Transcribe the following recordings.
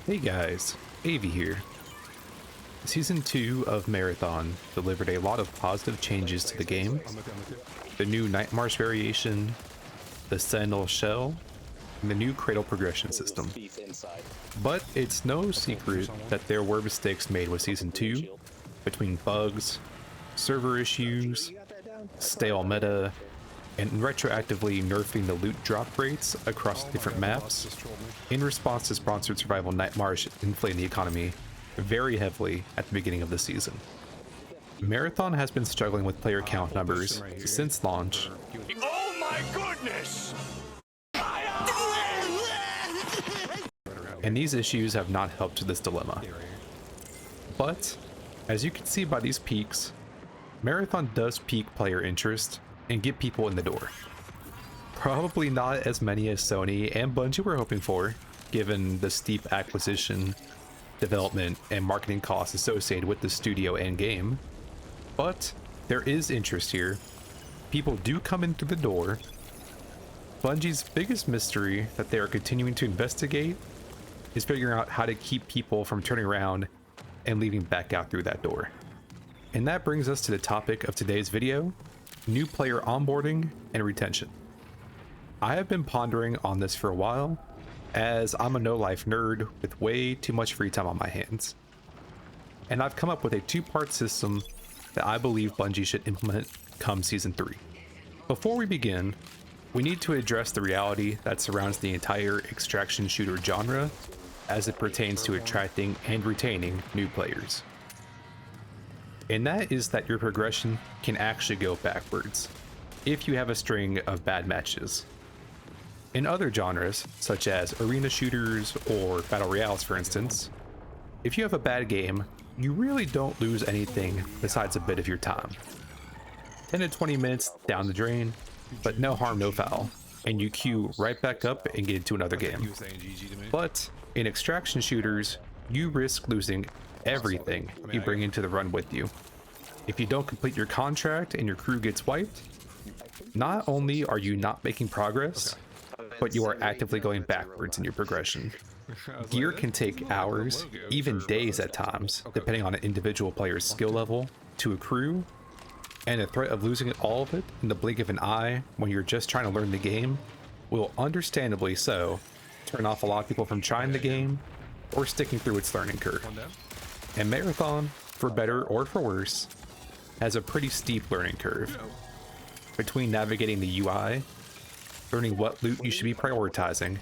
Hey guys, Avi here. Season 2 of Marathon delivered a lot of positive changes to the game. The new Night March variation, the Sentinel Shell, and the new Cradle progression system. But it's no secret that there were mistakes made with Season 2 between bugs, server issues, stale meta, and retroactively nerfing the loot drop rates across different maps in response to sponsored survival Night March inflating the economy very heavily at the beginning of the season. Marathon has been struggling with player count numbers since launch. Oh my goodness! And these issues have not helped to this dilemma. But, as you can see by these peaks, Marathon does pique player interest and get people in the door. Probably not as many as Sony and Bungie were hoping for, given the steep acquisition, development, and marketing costs associated with the studio and game. But there is interest here. People do come in through the door. Bungie's biggest mystery that they are continuing to investigate is figuring out how to keep people from turning around and leaving back out through that door. And that brings us to the topic of today's video: new player onboarding and retention. I have been pondering on this for a while, as I'm a no-life nerd with way too much free time on my hands. And I've come up with a two-part system that I believe Bungie should implement come Season 3. Before we begin, we need to address the reality that surrounds the entire extraction shooter genre as it pertains to attracting and retaining new players. And that is that your progression can actually go backwards if you have a string of bad matches. In other genres, such as arena shooters or battle royales for instance, if you have a bad game, you really don't lose anything besides a bit of your time. 10 to 20 minutes down the drain, but no harm, no foul, and you queue right back up and get into another game. But in extraction shooters, you risk losing everything you bring into the run with you. If you don't complete your contract and your crew gets wiped, not only are you not making progress, but you are actively going backwards in your progression. Gear can take hours, even days at times, depending on an individual player's skill level, to accrue, and the threat of losing all of it in the blink of an eye when you're just trying to learn the game will, understandably so, turn off a lot of people from trying the game or sticking through its learning curve. And Marathon, for better or for worse, has a pretty steep learning curve. Between navigating the UI, learning what loot you should be prioritizing,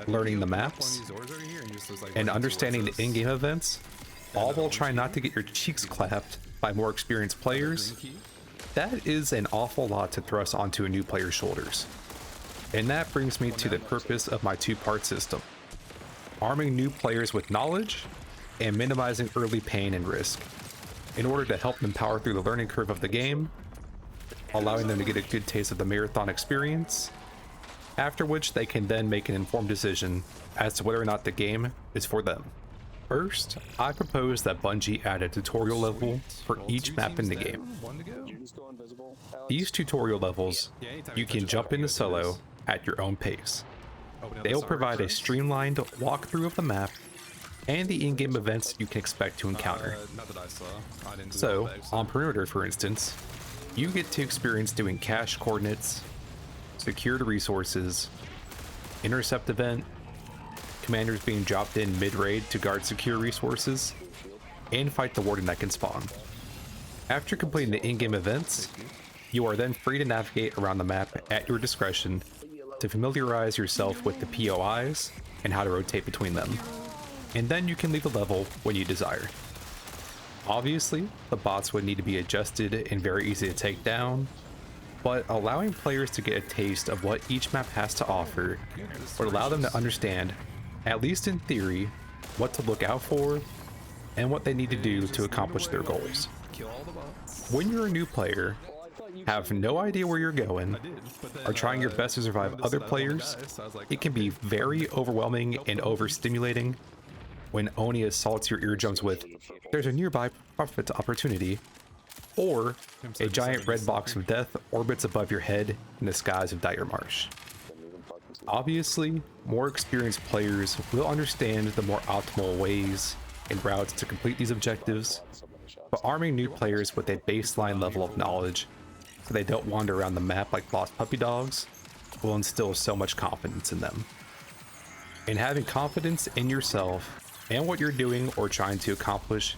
learning the maps, and understanding the in-game events, all while trying not to get your cheeks clapped by more experienced players, that is an awful lot to thrust onto a new player's shoulders. And that brings me to the purpose of my two-part system: arming new players with knowledge and minimizing early pain and risk, in order to help them power through the learning curve of the game, allowing them to get a good taste of the Marathon experience, after which they can then make an informed decision as to whether or not the game is for them. First, I propose that Bungie add a tutorial level for each map in the game. These tutorial levels, you can jump into solo at your own pace. They will provide a streamlined walkthrough of the map and the in-game events you can expect to encounter. So, on Perimeter for instance, you get to experience doing cache coordinates, secured resources, intercept event, commanders being dropped in mid-raid to guard secure resources, and fight the warden that can spawn. After completing the in-game events, you are then free to navigate around the map at your discretion to familiarize yourself with the POIs and how to rotate between them. And then you can leave the level when you desire. Obviously, the bots would need to be adjusted and very easy to take down, but allowing players to get a taste of what each map has to offer would allow them to understand, at least in theory, what to look out for and what they need to do to accomplish their goals. When you're a new player, have no idea where you're going, are trying your best to survive other players, it can be very overwhelming and overstimulating when Oni assaults your eardrums with, "There's a nearby profit opportunity," or a giant red box of death orbits above your head in the skies of Dire Marsh. Obviously, more experienced players will understand the more optimal ways and routes to complete these objectives, but arming new players with a baseline level of knowledge so they don't wander around the map like lost puppy dogs will instill so much confidence in them. And having confidence in yourself and what you're doing or trying to accomplish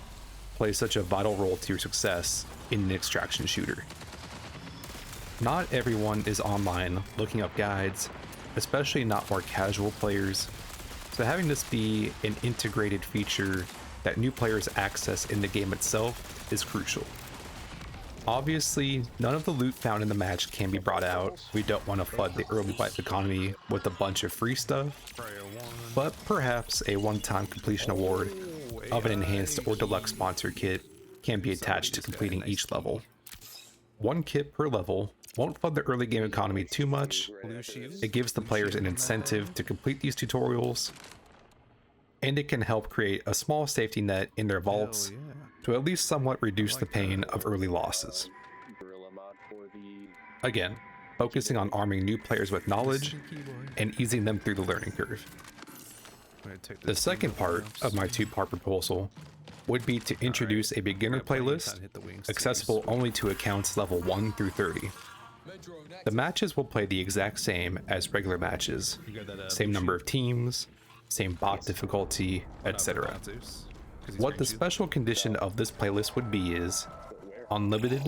plays such a vital role to your success in an extraction shooter. Not everyone is online looking up guides, especially not more casual players, so having this be an integrated feature that new players access in the game itself is crucial. Obviously, none of the loot found in the match can be brought out. We don't want to flood the early life economy with a bunch of free stuff, but perhaps a one-time completion award of an enhanced or deluxe sponsor kit can be attached to completing each level. One kit per level won't flood the early game economy too much. It gives the players an incentive to complete these tutorials, and it can help create a small safety net in their vaults to at least somewhat reduce the pain of early losses. Again, focusing on arming new players with knowledge and easing them through the learning curve. The second part of my two-part proposal would be to introduce a beginner playlist accessible only to accounts level 1 through 30. The matches will play the exact same as regular matches, same number of teams, same bot difficulty, etc. What the special condition of this playlist would be is unlimited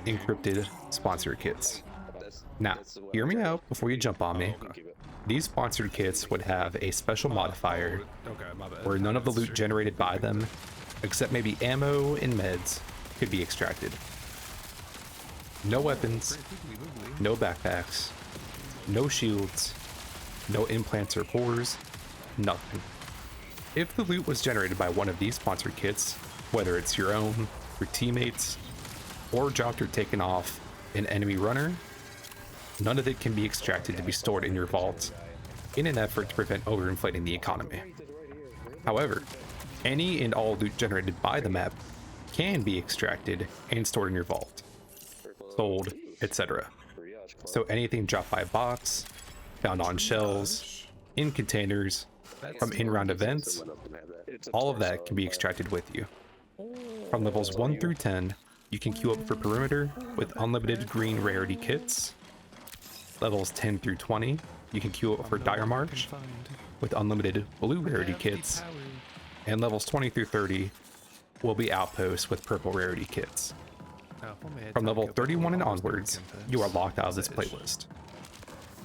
encrypted sponsor kits. Now, hear me out before you jump on me. These sponsored kits would have a special modifier where none of the loot generated by them, except maybe ammo and meds, could be extracted. No weapons, no backpacks, no shields, no implants or cores, nothing. If the loot was generated by one of these sponsored kits, whether it's your own, your teammates, or dropped or taken off an enemy runner, none of it can be extracted to be stored in your vault in an effort to prevent overinflating the economy. However, any and all loot generated by the map can be extracted and stored in your vault, sold, etc. So anything dropped by bots, found on shelves, in containers, from in-round events, all of that can be extracted with you. From levels 1 through 10, you can queue up for perimeter with unlimited green rarity kits. Levels 10 through 20, you can queue up for Dire March with unlimited blue rarity kits. And levels 20 through 30 will be outposts with purple rarity kits. From level 31 and onwards, you are locked out of this playlist.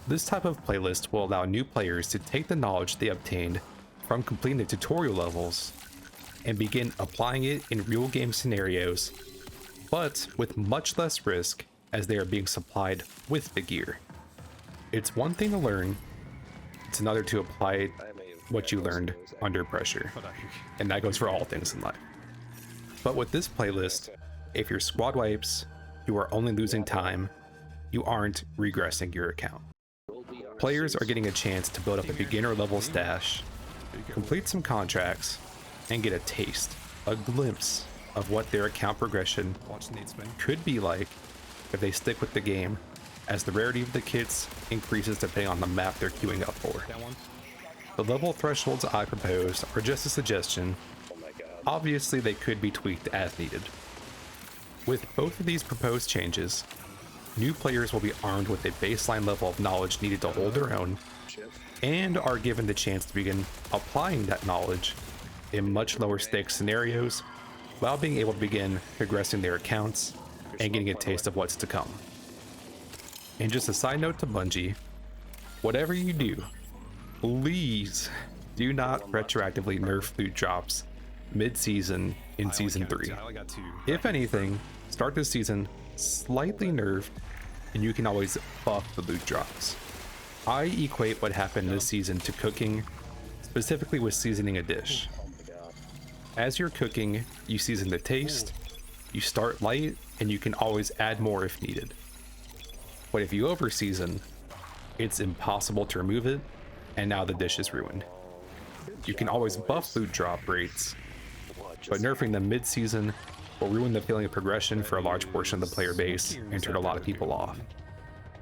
This type of playlist will allow new players to take the knowledge they obtained from completing the tutorial levels and begin applying it in real game scenarios, but with much less risk as they are being supplied with the gear. It's one thing to learn, it's another to apply what you learned under pressure, and that goes for all things in life. But with this playlist, if your squad wipes, you are only losing time, you aren't regressing your account. Players are getting a chance to build up a beginner level stash, complete some contracts, and get a taste, a glimpse of what their account progression could be like if they stick with the game, as the rarity of the kits increases depending on the map they're queuing up for. The level thresholds I propose are just a suggestion. Obviously, they could be tweaked as needed. With both of these proposed changes, new players will be armed with a baseline level of knowledge needed to hold their own, and are given the chance to begin applying that knowledge in much lower stakes scenarios while being able to begin progressing their accounts and getting a taste of what's to come. And just a side note to Bungie, whatever you do, please do not retroactively nerf loot drops mid-season in Season 3. If anything, start this season slightly nerfed, and you can always buff the loot drops. I equate what happened this season to cooking, specifically with seasoning a dish. As you're cooking, you season the taste, you start light, and you can always add more if needed. But if you over season, it's impossible to remove it, and now the dish is ruined. You can always buff loot drop rates, but nerfing them mid-season will ruin the feeling of progression for a large portion of the player base and turn a lot of people off.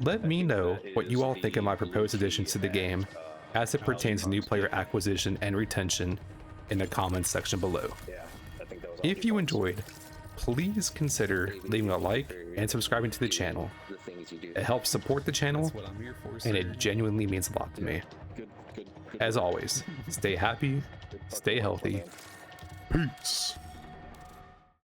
Let me know what you all think of my proposed additions to the game as it pertains to new player acquisition and retention in the comments section below. If you enjoyed, please consider leaving a like and subscribing to the channel. It helps support the channel, and it genuinely means a lot to me. As always, stay happy, stay healthy. Peace.